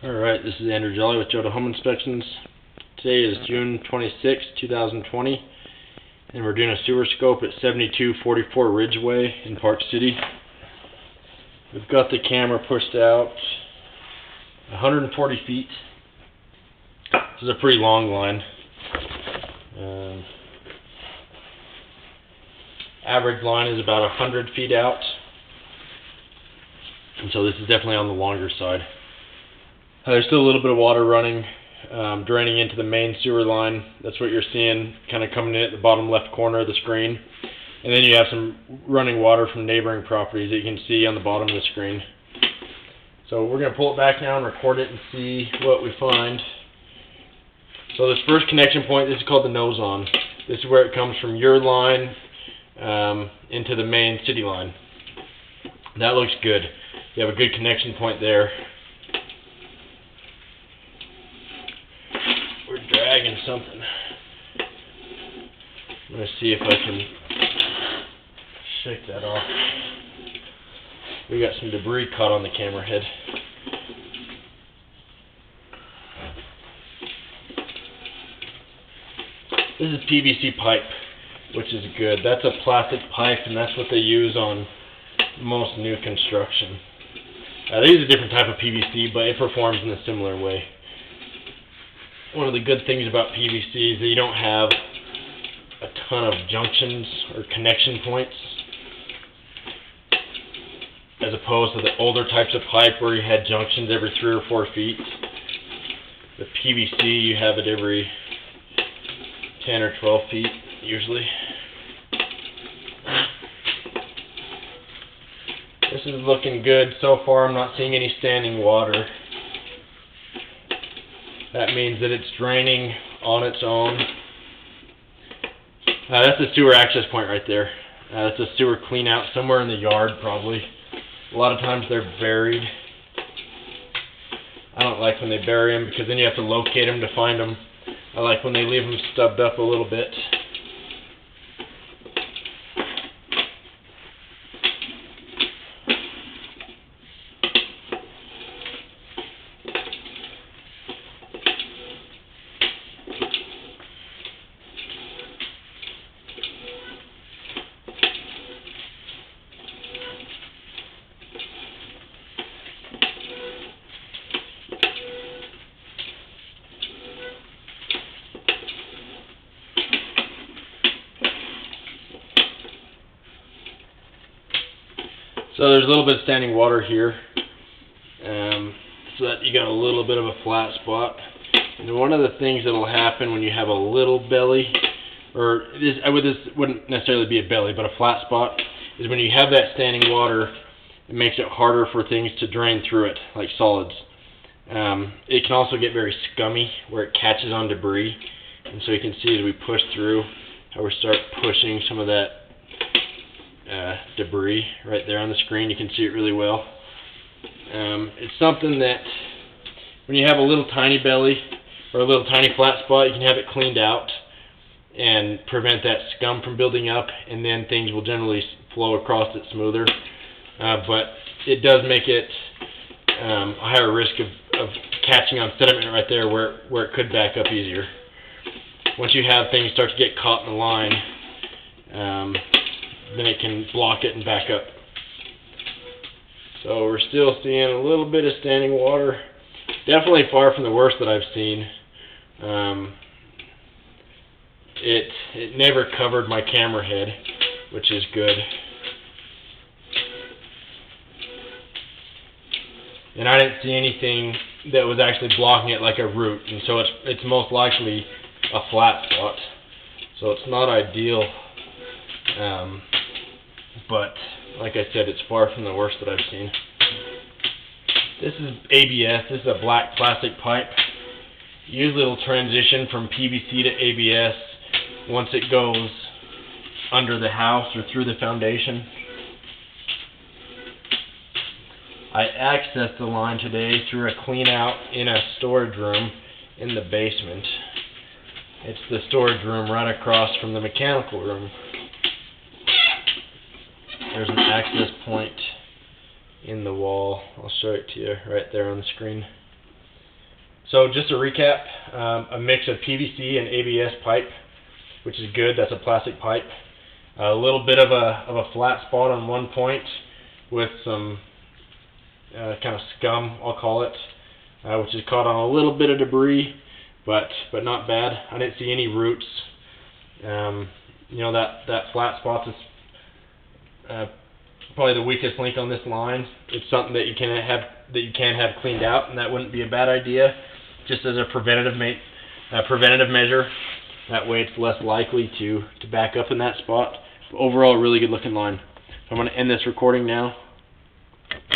Alright, this is Andrew Jolly with Joda Home Inspections. Today is June 26, 2020, and we're doing a sewer scope at 7244 Ridgeway in Park City. We've got the camera pushed out 140 feet. This is a pretty long line. Average line is about 100 feet out, and so this is definitely on the longer side. There's still a little bit of water running, draining into the main sewer line. That's what you're seeing kind of coming in at the bottom left corner of the screen. And then you have some running water from neighboring properties that you can see on the bottom of the screen. So we're going to pull it back now and record it and see what we find. So this first connection point, this is called the nose on. This is where it comes from your line into the main city line. That looks good. You have a good connection point there. Dragging something. I'm going to see if I can shake that off. We got some debris caught on the camera head. This is PVC pipe, which is good. That's a plastic pipe, and that's what they use on most new construction. These are a different type of PVC, but it performs in a similar way. One of the good things about PVC is that you don't have a ton of junctions or connection points, as opposed to the older types of pipe where you had junctions every 3 or 4 feet. The PVC, you have it every 10 or 12 feet usually. This is looking good so far. I'm not seeing any standing water. That means that it's draining on its own. That's a sewer access point right there. That's a sewer clean out somewhere in the yard probably. A lot of times they're buried. I don't like when they bury them because then you have to locate them to find them. I like when they leave them stubbed up a little bit. So there's a little bit of standing water here, so that you got a little bit of a flat spot. And one of the things that will happen when you have a little belly, or this wouldn't necessarily be a belly, but a flat spot, is when you have that standing water, it makes it harder for things to drain through it, like solids. It can also get very scummy, where it catches on debris. And so you can see as we push through, how we start pushing some of that debris right there on the screen. You can see it really well. It's something that when you have a little tiny belly or a little tiny flat spot, you can have it cleaned out and prevent that scum from building up, and then things will generally flow across it smoother. But it does make it a higher risk of catching on sediment right there where it could back up easier. Once you have things start to get caught in the line, then it can block it and back up. So we're still seeing a little bit of standing water. Definitely far from the worst that I've seen. It never covered my camera head, which is good. And I didn't see anything that was actually blocking it like a root, and so it's most likely a flat spot. So it's not ideal. But like I said, it's far from the worst that I've seen. This is ABS. This is a black plastic pipe. Usually it'll transition from PVC to ABS once it goes under the house or through the foundation. I accessed the line today through a clean out in a storage room in the basement. It's the storage room right across from the mechanical room. There's an access point in the wall. I'll show it to you right there on the screen. So just to recap, a mix of PVC and ABS pipe, which is good. That's a plastic pipe. A little bit of a flat spot on one point with some kind of scum, I'll call it, which is caught on a little bit of debris, but not bad. I didn't see any roots. You know, that flat spot is probably the weakest link on this line. It's something that you can have cleaned out, and that wouldn't be a bad idea, just as a preventative measure. That way, it's less likely to back up in that spot. But overall, a really good looking line. So I'm going to end this recording now.